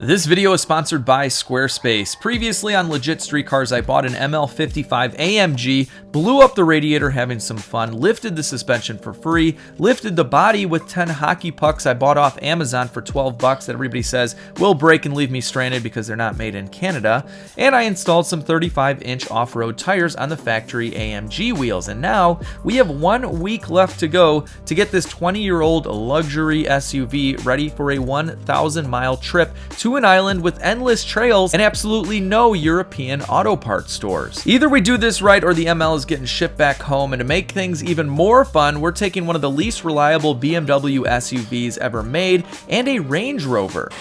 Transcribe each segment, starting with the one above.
This video is sponsored by Squarespace. Previously on LegitStreetCars, I bought an ML55 AMG, blew up the radiator having some fun, lifted the suspension for free, lifted the body with 10 hockey pucks I bought off Amazon for 12 bucks that everybody says will break and leave me stranded because they're not made in Canada, and I installed some 35-inch off-road tires on the factory AMG wheels. And now we have 1 week left to go to get this 20-year-old luxury SUV ready for a 1,000-mile trip to an island with endless trails and absolutely no European auto parts stores. Either we do this right or the ML is getting shipped back home, and to make things even more fun, we're taking one of the least reliable BMW SUVs ever made and a Range Rover.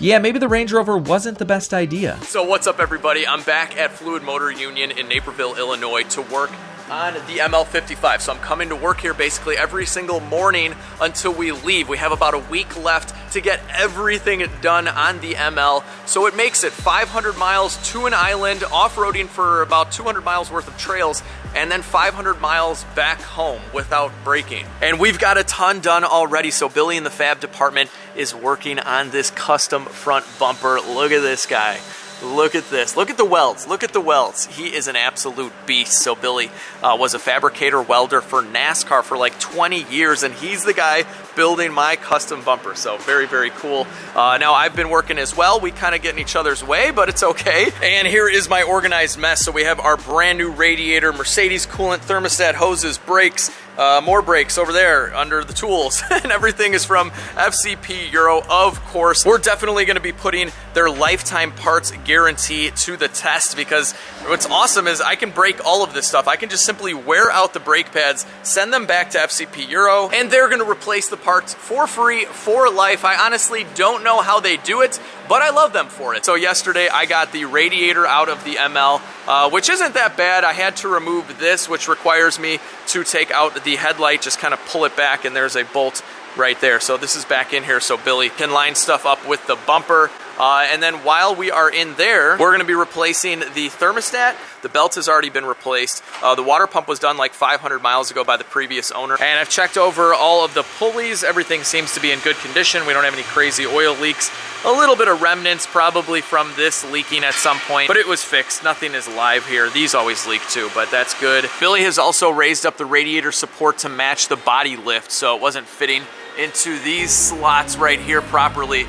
Yeah, maybe the Range Rover wasn't the best idea. So what's up, everybody? I'm back at Fluid Motor Union in Naperville, Illinois to work on the ML55. So I'm coming to work here basically every single morning until we leave. We have about a week left to get everything done on the ML. So it makes it 500 miles to an island, off-roading for about 200 miles worth of trails, and then 500 miles back home without braking. And we've got a ton done already. So Billy in the fab department is working on this custom front bumper. Look at this guy. Look at this. Look at the welds. Look at the welds. He is an absolute beast. So Billy was a fabricator welder for NASCAR for like 20 years, and he's the guy building my custom bumper. So very, very cool. Now I've been working as well. We kind of get in each other's way, but it's okay. And here is my organized mess. So we have our brand new radiator, Mercedes coolant, thermostat, hoses, brakes, more brakes over there under the tools, and everything is from FCP Euro, of course. We're definitely going to be putting their lifetime parts guarantee to the test, because what's awesome is I can break all of this stuff. I can just simply wear out the brake pads, send them back to FCP Euro, and they're going to replace the parts for free for life. I honestly don't know how they do it, but I love them for it. So yesterday I got the radiator out of the ML, which isn't that bad. I had to remove this, which requires me to take out the headlight, just kind of pull it back, and there's a bolt right there. So this is back in here so Billy can line stuff up with the bumper. And then while we are in there, we're going to be replacing the thermostat. The belt has already been replaced. The water pump was done like 500 miles ago by the previous owner. And I've checked over all of the pulleys. Everything seems to be in good condition. We don't have any crazy oil leaks. A little bit of remnants probably from this leaking at some point, but it was fixed. Nothing is live here. These always leak too, but that's good. Billy has also raised up the radiator support to match the body lift, so it wasn't fitting into these slots right here properly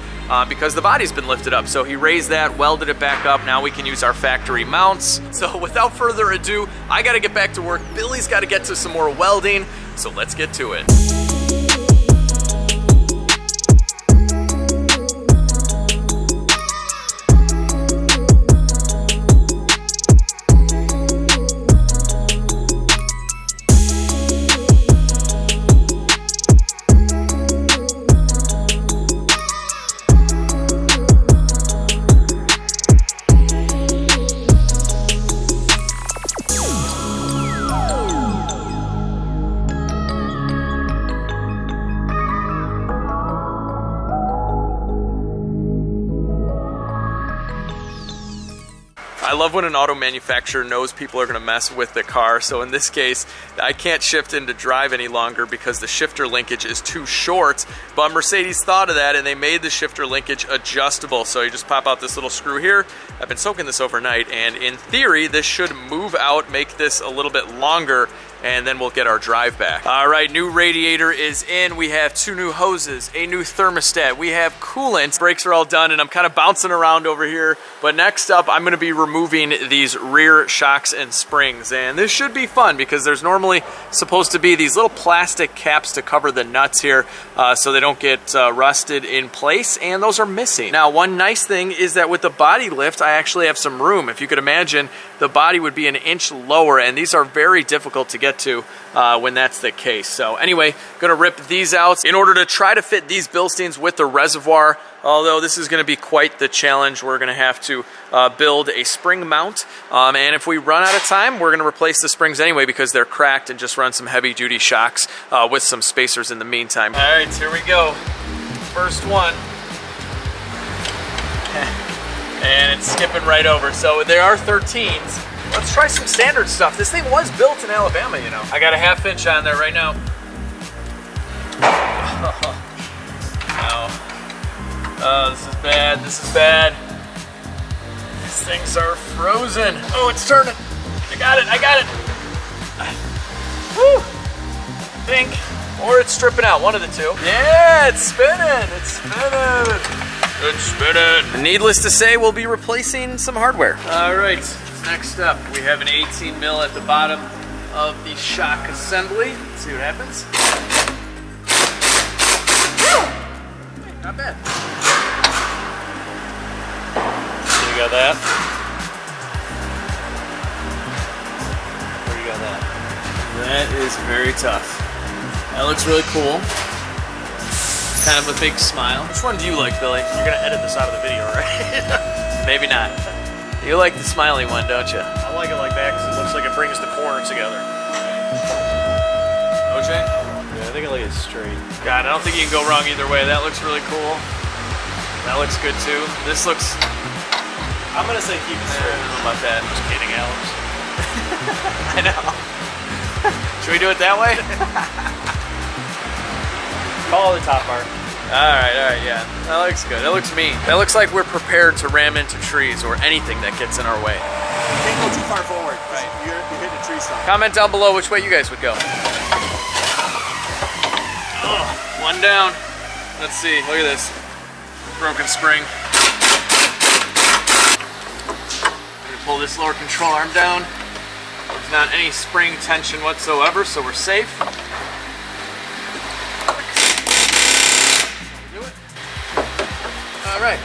because the body's been lifted up. So he raised that, welded it back up. Now we can use our factory mounts. So without further ado, I gotta get back to work. Billy's gotta get to some more welding, so let's get to it. I love when an auto manufacturer knows people are going to mess with the car. So in this case, I can't shift into drive any longer because the shifter linkage is too short. But Mercedes thought of that, and they made the shifter linkage adjustable. So you just pop out this little screw here. I've been soaking this overnight, and in theory, this should move out, make this a little bit longer, and then we'll get our drive back. All right, new radiator is in. We have 2 new hoses, a new thermostat. We have coolant. Brakes are all done, and I'm kind of bouncing around over here. But next up, I'm gonna be removing these rear shocks and springs. And this should be fun because there's normally supposed to be these little plastic caps to cover the nuts here so they don't get rusted in place, and those are missing. Now, one nice thing is that with the body lift, I actually have some room. If you could imagine, the body would be an inch lower, and these are very difficult to get to when that's the case. So anyway, gonna rip these out in order to try to fit these Bilsteins with the reservoir. Although this is gonna be quite the challenge. We're gonna have to build a spring mount. And if we run out of time, we're gonna replace the springs anyway because they're cracked, and just run some heavy duty shocks with some spacers in the meantime. All right, here we go. First one. And it's skipping right over. So there are 13s. Let's try some standard stuff. This thing was built in Alabama, you know. I got a 1/2 inch on there right now. No. Oh, this is bad. This is bad. These things are frozen. Oh, it's turning. I got it. I got it. Woo! I think. Or it's stripping out. One of the two. Yeah, it's spinning. It's spinning. It's spinning. Needless to say, we'll be replacing some hardware. All right. Next up, we have an 18 mil at the bottom of the shock assembly. Let's see what happens. Hey, not bad. So you got that. Where you got that? That is very tough. That looks really cool. Kind of a big smile. Which one do you like, Billy? You're gonna edit this out of the video, right? Maybe not. You like the smiley one, don't you? I like it like that because it looks like it brings the corner together. OJ? Yeah, I think I like it straight. God, I don't think you can go wrong either way. That looks really cool. That looks good too. This looks... I'm gonna say keep it straight. I don't know about that. Just kidding, Alex. I know. Should we do it that way? Call the top part. All right, yeah. That looks good. That looks mean. That looks like we're prepared to ram into trees or anything that gets in our way. You can't go too far forward. Right. You're hitting a tree stump. Comment down below which way you guys would go. Oh, one down. Let's see. Look at this. Broken spring. I'm gonna pull this lower control arm down. There's not any spring tension whatsoever, so we're safe. All right,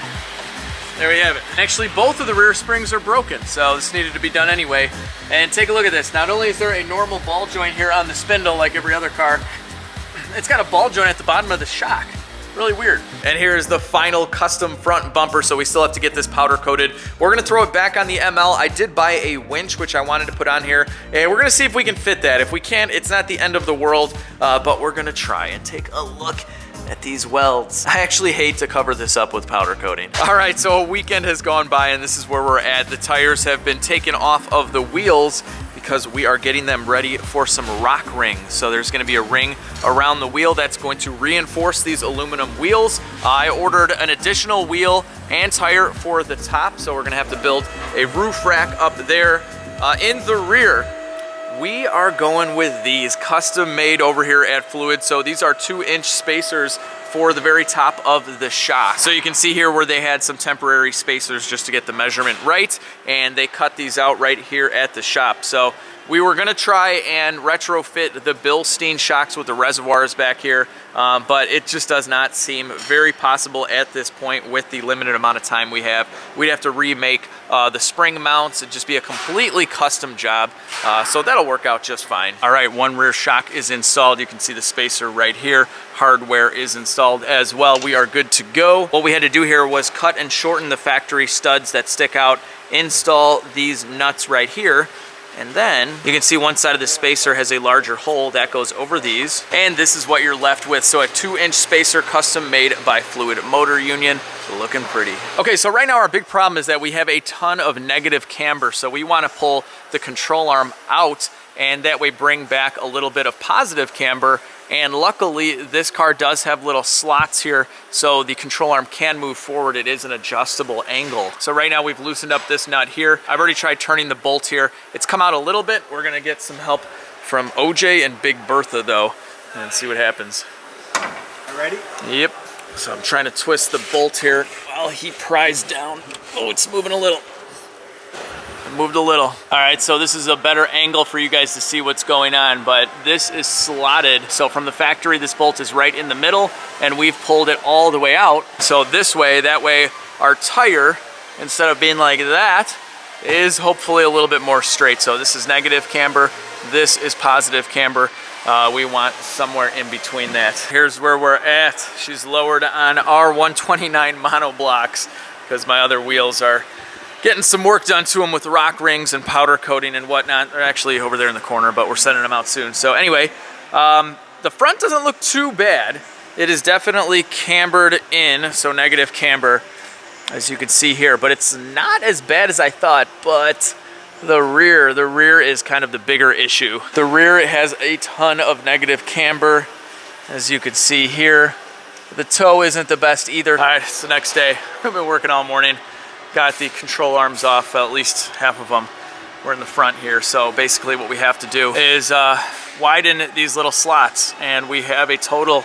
there we have it. Actually, both of the rear springs are broken, so this needed to be done anyway. And take a look at this. Not only is there a normal ball joint here on the spindle like every other car, it's got a ball joint at the bottom of the shock. Really weird. And here is the final custom front bumper, so we still have to get this powder coated. We're gonna throw it back on the ML. I did buy a winch, which I wanted to put on here, and we're gonna see if we can fit that. If we can't, it's not the end of the world, but we're gonna try and take a look at these welds. I actually hate to cover this up with powder coating. All right, so a weekend has gone by and this is where we're at. The tires have been taken off of the wheels because we are getting them ready for some rock rings. So there's gonna be a ring around the wheel that's going to reinforce these aluminum wheels. I ordered an additional wheel and tire for the top, so we're gonna have to build a roof rack up there. In the rear, we are going with these custom made over here at Fluid. So these are 2-inch spacers for the very top of the shock. So you can see here where they had some temporary spacers just to get the measurement right, and they cut these out right here at the shop. So we were gonna try and retrofit the Bilstein shocks with the reservoirs back here, but it just does not seem very possible at this point with the limited amount of time we have. We'd have to remake the spring mounts. It'd just be a completely custom job, so that'll work out just fine. All right, one rear shock is installed. You can see the spacer right here. Hardware is installed as well. We are good to go. What we had to do here was cut and shorten the factory studs that stick out, install these nuts right here, and then you can see one side of the spacer has a larger hole that goes over these, and this is what you're left with. So a 2-inch spacer custom made by Fluid Motor Union, looking pretty. Okay, so right now our big problem is that we have a ton of negative camber, so we want to pull the control arm out and that way bring back a little bit of positive camber. And luckily this car does have little slots here, so the control arm can move forward. It is an adjustable angle. So right now we've loosened up this nut here. I've already tried turning the bolt here. It's come out a little bit. We're gonna get some help from OJ and Big Bertha though, and see what happens. You ready? Yep. So I'm trying to twist the bolt here while he pries down. Oh, it's moving a little. It moved a little. All right, so this is a better angle for you guys to see what's going on, but this is slotted. So from the factory, this bolt is right in the middle, and we've pulled it all the way out. So this way, that way, our tire, instead of being like that, is hopefully a little bit more straight. So this is negative camber, this is positive camber. We want somewhere in between that. Here's where we're at. She's lowered on our 129 monoblocks because my other wheels are getting some work done to them with rock rings and powder coating and whatnot. They're actually over there in the corner, but we're sending them out soon. So anyway, the front doesn't look too bad. It is definitely cambered in, so negative camber, as you can see here, but it's not as bad as I thought. But the rear is kind of the bigger issue. The rear has a ton of negative camber. As you can see here, the toe isn't the best either. All right, it's the next day. I've been working all morning. Got the control arms off, at least half of them. We're in the front here, so basically what we have to do is widen these little slots, and we have a total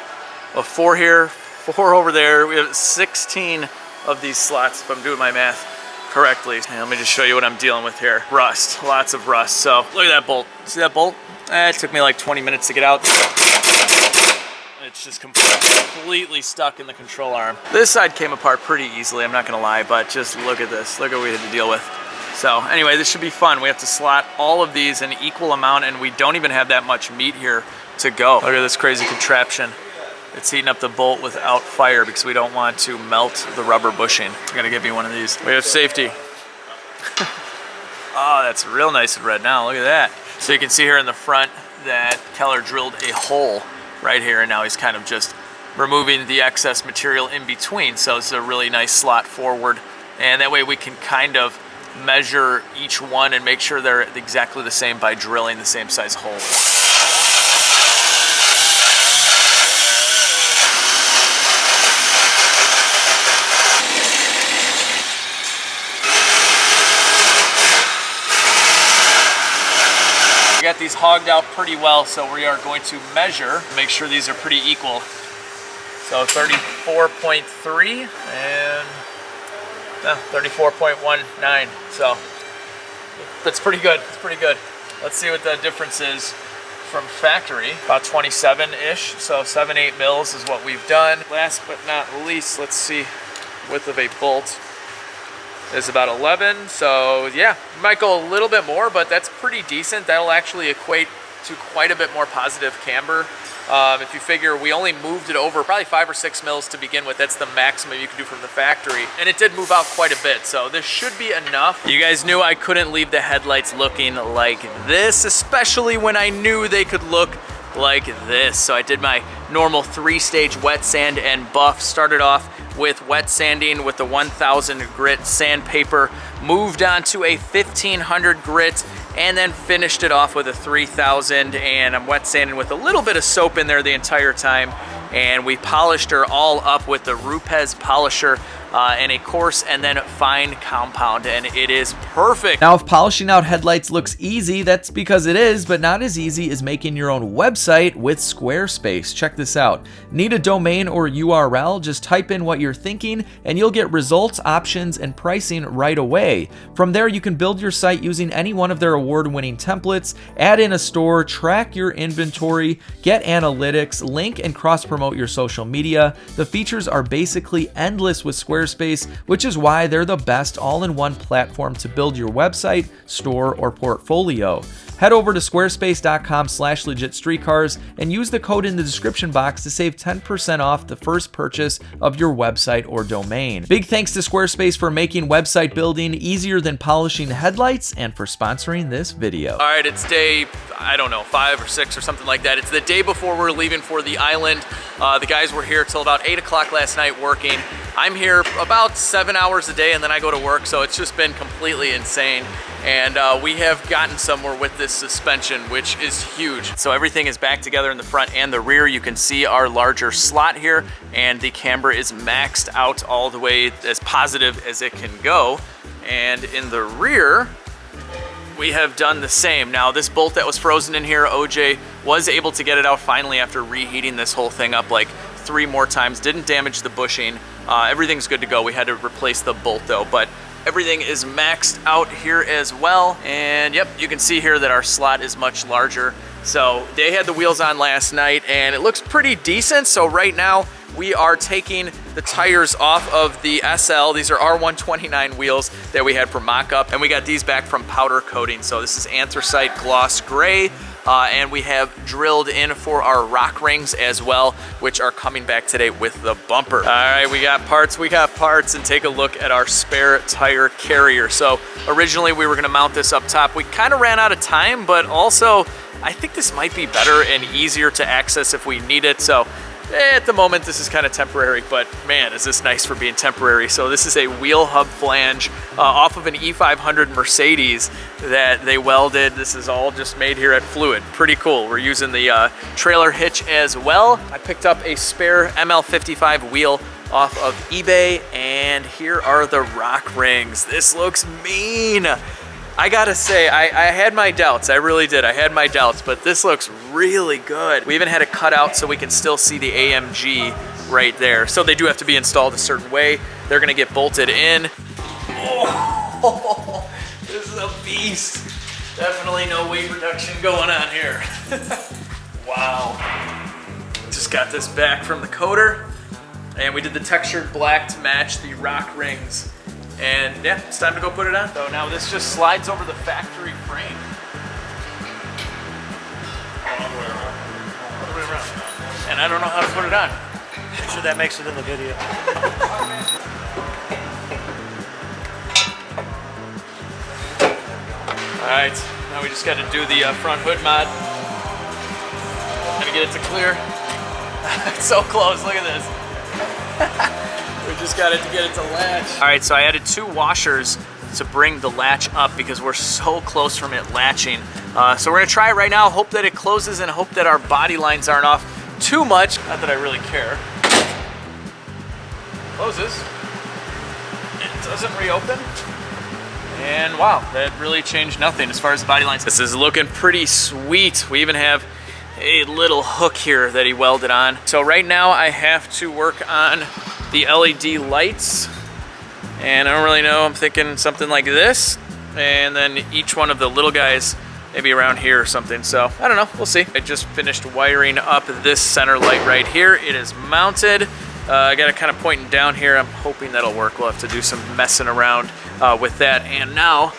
of 4 here, 4 over there. We have 16 of these slots, if I'm doing my math correctly. And let me just show you what I'm dealing with here. Rust, lots of rust. So look at that bolt. See that bolt? It took me like 20 minutes to get out. It's just completely stuck in the control arm. This side came apart pretty easily, I'm not gonna lie, but just look at this. Look at what we had to deal with. So anyway, this should be fun. We have to slot all of these in equal amount, and we don't even have that much meat here to go. Look at this crazy contraption. It's heating up the bolt without fire because we don't want to melt the rubber bushing. I gotta get me one of these. We have safety. Oh, that's real nice and red now. Look at that. So you can see here in the front that Keller drilled a hole right here, and now he's kind of just removing the excess material in between. So it's a really nice slot forward, and that way we can kind of measure each one and make sure they're exactly the same by drilling the same size hole. We got these hogged out pretty well, so we are going to measure, make sure these are pretty equal. So 34.3 and 34.19. So that's pretty good. It's pretty good. Let's see what the difference is from factory. About 27-ish. So 7-8 mils is what we've done. Last but not least, let's see, width of a bolt is about 11. So yeah, might go a little bit more, but that's pretty decent. That'll actually equate to quite a bit more positive camber. If you figure we only moved it over probably 5 or 6 mils to begin with, that's the maximum you can do from the factory. And it did move out quite a bit, so this should be enough. You guys knew I couldn't leave the headlights looking like this, especially when I knew they could look like this. So I did my normal 3-stage wet sand and buff. Started off with wet sanding with the 1000 grit sandpaper, moved on to a 1500 grit, and then finished it off with a 3000, and I'm wet sanding with a little bit of soap in there the entire time. And we polished her all up with the Rupes polisher in a coarse and then fine compound, and it is perfect. Now, if polishing out headlights looks easy, that's because it is, but not as easy as making your own website with Squarespace. Check this out. Need a domain or URL? Just type in what you're thinking and you'll get results, options, and pricing right away. From there, you can build your site using any one of their award-winning templates, add in a store, track your inventory, get analytics, link and cross-promote your social media. The features are basically endless with Squarespace, which is why they're the best all-in-one platform to build your website, store, or portfolio. Head over to squarespace.com/LegitStreetCars and use the code in the description box to save 10% off the first purchase of your website or domain. Big thanks to Squarespace for making website building easier than polishing headlights and for sponsoring this video. All right, it's day, I don't know, 5 or 6 or something like that. It's the day before we're leaving for the island. The guys were here till about 8 o'clock last night working. I'm here about 7 hours a day and then I go to work, so it's just been completely insane. And we have gotten somewhere with this suspension, which is huge. So everything is back together in the front and the rear. You can see our larger slot here, and the camber is maxed out all the way as positive as it can go. And in the rear, we have done the same. Now, this bolt that was frozen in here, OJ was able to get it out finally after reheating this whole thing up like 3 more times. Didn't damage the bushing. Everything's good to go. We had to replace the bolt though, but everything is maxed out here as well. And yep, you can see here that our slot is much larger. So they had the wheels on last night and it looks pretty decent. So right now we are taking the tires off of the SL. These are R129 wheels that we had for mock-up, and we got these back from powder coating. So this is anthracite gloss gray. And we have drilled in for our rock rings as well, which are coming back today with the bumper. All right, we got parts, and take a look at our spare tire carrier. So originally we were gonna mount this up top. We kind of ran out of time, but also I think this might be better and easier to access if we need it. So At the moment, this is kind of temporary, but man, is this nice for being temporary. So this is a wheel hub flange off of an E500 Mercedes that they welded. This is all just made here at Fluid. Pretty cool. We're using the trailer hitch as well. I picked up a spare ML55 wheel off of eBay, and here are the rock rings. This looks mean. I gotta say, I had my doubts. I really did. I had my doubts, but this looks really good. We even had it cut out so we can still see the AMG right there. So they do have to be installed a certain way. They're gonna get bolted in. Oh, this is a beast. Definitely no weight reduction going on here. Wow. Just got this back from the coater, and we did the textured black to match the rock rings. And yeah, it's time to go put it on. So now this just slides over the factory frame. All the way around. All the way around. And I don't know how to put it on. Make sure that makes it in the video. All right, now we just got to do the front hood mod. Gotta get it to clear. It's so close, look at this. We just got it to get it to latch. All right, so I added 2 washers to bring the latch up because we're so close from it latching. So we're gonna try it right now, hope that it closes and hope that our body lines aren't off too much. Not that I really care. Closes. It doesn't reopen. And wow, that really changed nothing as far as the body lines. This is looking pretty sweet. We even have a little hook here that he welded on. So right now I have to work on the LED lights, and I don't really know, I'm thinking something like this, and then each one of the little guys maybe around here or something. So I don't know, we'll see. I just finished wiring up this center light right here. It is mounted. I got it kind of pointing down here. I'm hoping that'll work. We'll have to do some messing around with that. And now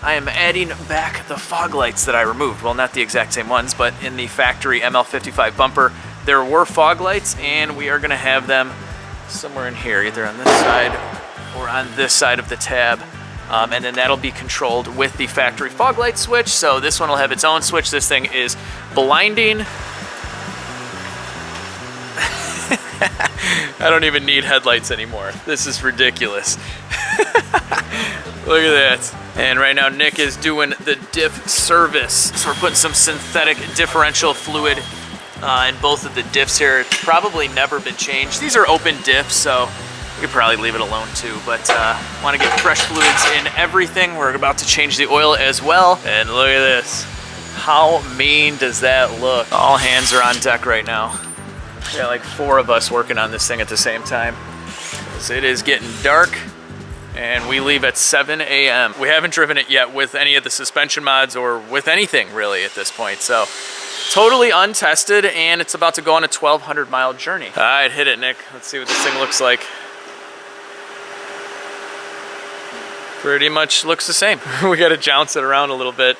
I am adding back the fog lights that I removed. Well, not the exact same ones, but in the factory ML55 bumper, there were fog lights, and we are gonna have them somewhere in here, either on this side or on this side of the tab. And then that'll be controlled with the factory fog light switch. So this one will have its own switch. This thing is blinding. I don't even need headlights anymore. This is ridiculous. Look at that. And right now Nick is doing the diff service. So we're putting some synthetic differential fluid in both of the diffs here. It's probably never been changed. These are open diffs, so we could probably leave it alone too, but want to get fresh fluids in everything. We're about to change the oil as well. And look at this. How mean does that look? All hands are on deck right now. We got like 4 of us working on this thing at the same time. So it is getting dark, and we leave at 7 a.m. We haven't driven it yet with any of the suspension mods or with anything really at this point. So totally untested, and it's about to go on a 1,200 mile journey. All right, hit it, Nick. Let's see what this thing looks like. Pretty much looks the same. We got to jounce it around a little bit,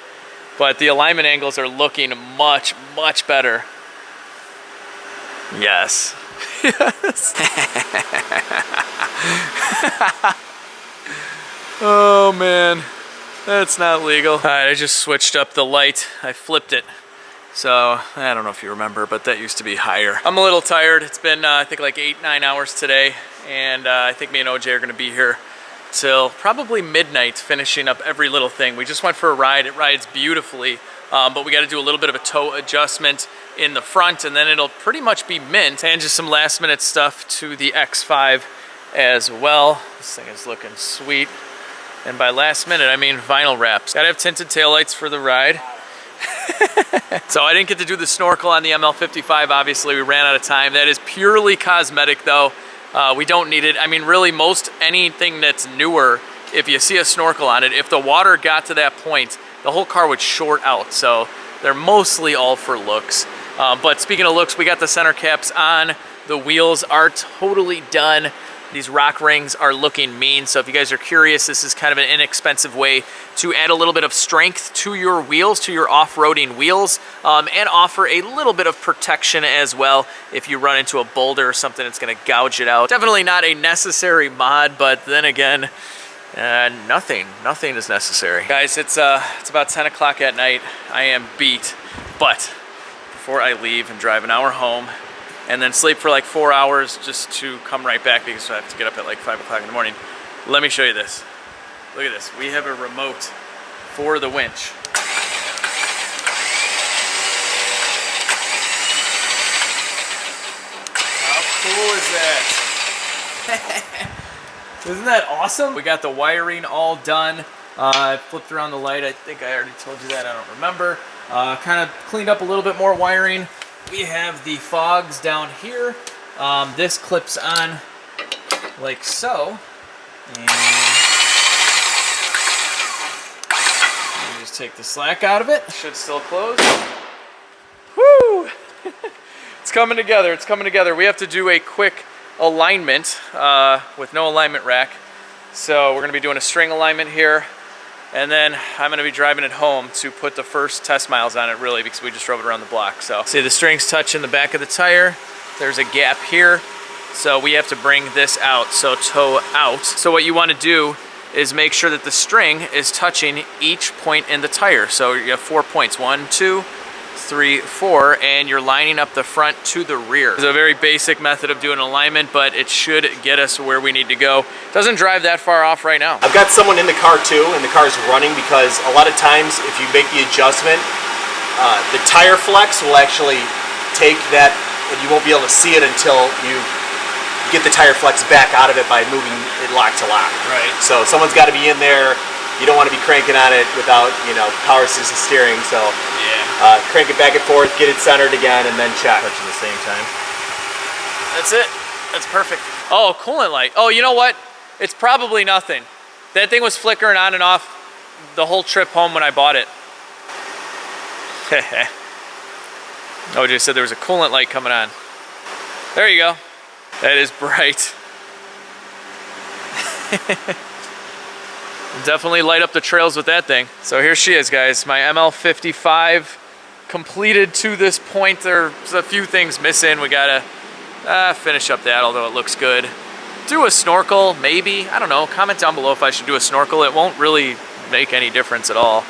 but the alignment angles are looking much, much better. Yes. Yes. Oh man, that's not legal. All right, I just switched up the light. I flipped it. So I don't know if you remember, but that used to be higher. I'm a little tired. It's been I think like 8-9 hours today, and I think me and OJ are gonna be here till probably midnight finishing up every little thing. We just went for a ride. It rides beautifully, but we got to do a little bit of a toe adjustment in the front, and then it'll pretty much be mint. And just some last minute stuff to the X5 as well. This thing is looking sweet. And by last minute, I mean vinyl wraps. Gotta have tinted taillights for the ride. So I didn't get to do the snorkel on the ML55, obviously. We ran out of time. That is purely cosmetic though. We don't need it. I mean, really, most anything that's newer, if you see a snorkel on it, if the water got to that point, the whole car would short out. So they're mostly all for looks. But speaking of looks, we got the center caps on. The wheels are totally done. These rock rings are looking mean. So if you guys are curious, this is kind of an inexpensive way to add a little bit of strength to your wheels, to your off-roading wheels, and offer a little bit of protection as well if you run into a boulder or something that's gonna gouge it out. Definitely not a necessary mod, but then again, nothing is necessary. Guys, it's about 10 o'clock at night. I am beat, but before I leave and drive an hour home and then sleep for like 4 hours just to come right back because I have to get up at like 5 o'clock in the morning. Let me show you this. Look at this. We have a remote for the winch. How cool is that? Isn't that awesome? We got the wiring all done. I flipped around the light. I think I already told you that. I don't remember. Kind of cleaned up a little bit more wiring. We have the fogs down here. This clips on like so. And just take the slack out of it. Should still close. Woo! It's coming together. It's coming together. We have to do a quick alignment with no alignment rack. So we're going to be doing a string alignment here. And then I'm going to be driving it home to put the first test miles on it, really, because we just drove it around the block. So see, the strings touch in the back of the tire. There's a gap here. So we have to bring this out, so toe out. So what you want to do is make sure that the string is touching each point in the tire. So you have 4 points, 1, 2, 3, 4, and you're lining up the front to the rear. It's a very basic method of doing alignment, but it should get us where we need to go. Doesn't drive that far off right now. I've got someone in the car too, and the car's running because a lot of times if you make the adjustment, the tire flex will actually take that, and you won't be able to see it until you get the tire flex back out of it by moving it lock to lock. Right. So someone's got to be in there. You don't want to be cranking on it without, you know, power assisted steering. So yeah, crank it back and forth, get it centered again, and then check. Touch at the same time. that's it. That's perfect. Oh, coolant light. Oh, you know what? It's probably nothing. That thing was flickering on and off the whole trip home when I bought it. OJ said there was a coolant light coming on. There you go. That is bright. Definitely light up the trails with that thing. So here she is, guys. My ML55 completed to this point. There's a few things missing. We gotta finish up that, although it looks good. Do a snorkel, maybe. I don't know. Comment down below if I should do a snorkel. It won't really make any difference at all.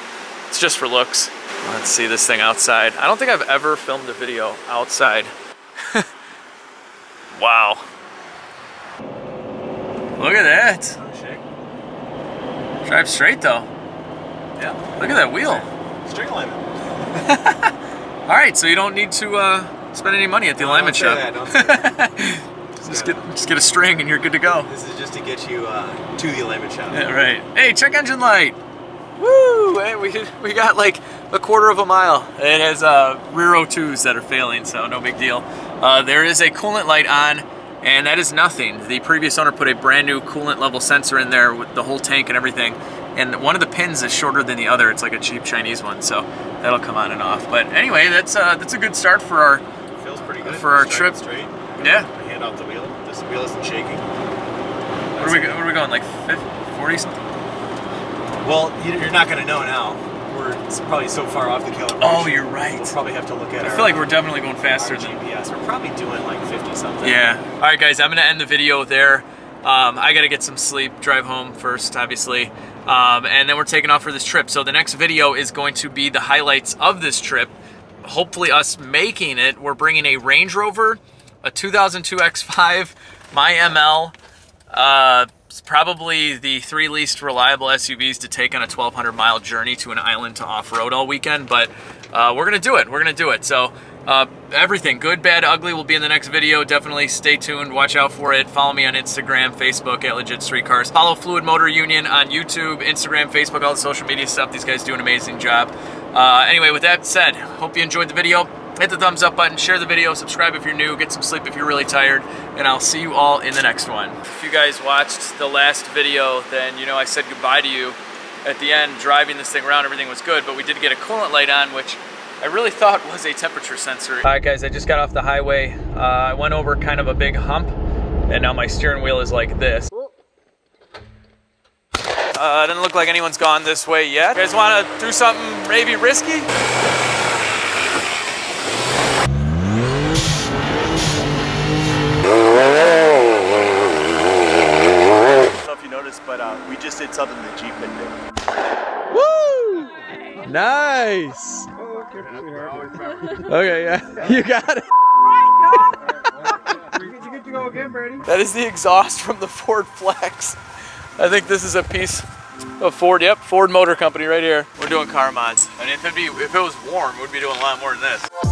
It's just for looks. Let's see this thing outside. I don't think I've ever filmed a video outside. Wow. Look at that. Drive straight though. Yeah. Look at that wheel. String alignment. All right, so you don't need to spend any money at the alignment shop. Don't say that. Just get a string and you're good to go. This is just to get you to the alignment shop. Yeah, right. Hey, check engine light. Woo! Hey, we got like a quarter of a mile. It has rear O2s that are failing, so no big deal. There is a coolant light on, and that is nothing. The previous owner put a brand new coolant level sensor in there with the whole tank and everything. And one of the pins is shorter than the other. It's like a cheap Chinese one, so that'll come on and off. But anyway, that's a good start for our Feels pretty good. for our trip. Straight. Yeah. My hand off the wheel. This wheel isn't shaking. What are we going? Like 50, 40 something? Well, you're not going to know now. We're probably so far off the calibration. Oh, you're right. We'll probably have to look at I feel like we're definitely going faster than GPS. We're probably doing like 50 something. Yeah. All right, guys, I'm gonna end the video there. I gotta get some sleep, drive home first, obviously, and then we're taking off for this trip. So the next video is going to be the highlights of this trip. Hopefully us making it. We're bringing a Range Rover, a 2002 X5, my ML, it's probably the 3 least reliable SUVs to take on a 1,200-mile journey to an island to off-road all weekend, but we're gonna do it. We're gonna do it. So everything, good, bad, ugly, will be in the next video. Definitely stay tuned. Watch out for it. Follow me on Instagram, Facebook at LegitStreetCars. Follow Fluid Motor Union on YouTube, Instagram, Facebook, all the social media stuff. These guys do an amazing job. Anyway, with that said, hope you enjoyed the video. Hit the thumbs up button, share the video, subscribe if you're new, get some sleep if you're really tired, and I'll see you all in the next one. If you guys watched the last video, then you know I said goodbye to you at the end. Driving this thing around, everything was good, but we did get a coolant light on, which I really thought was a temperature sensor. All right, guys, I just got off the highway. I went over kind of a big hump, and now my steering wheel is like this. Doesn't look like anyone's gone this way yet. You guys want to do something maybe risky? But we just did something the Jeep didn't do. Woo! Nice! Okay, yeah. You got it. again, Brady. That is the exhaust from the Ford Flex. I think this is a piece of Ford. Yep, Ford Motor Company right here. We're doing car mods. And if it was warm, we'd be doing a lot more than this.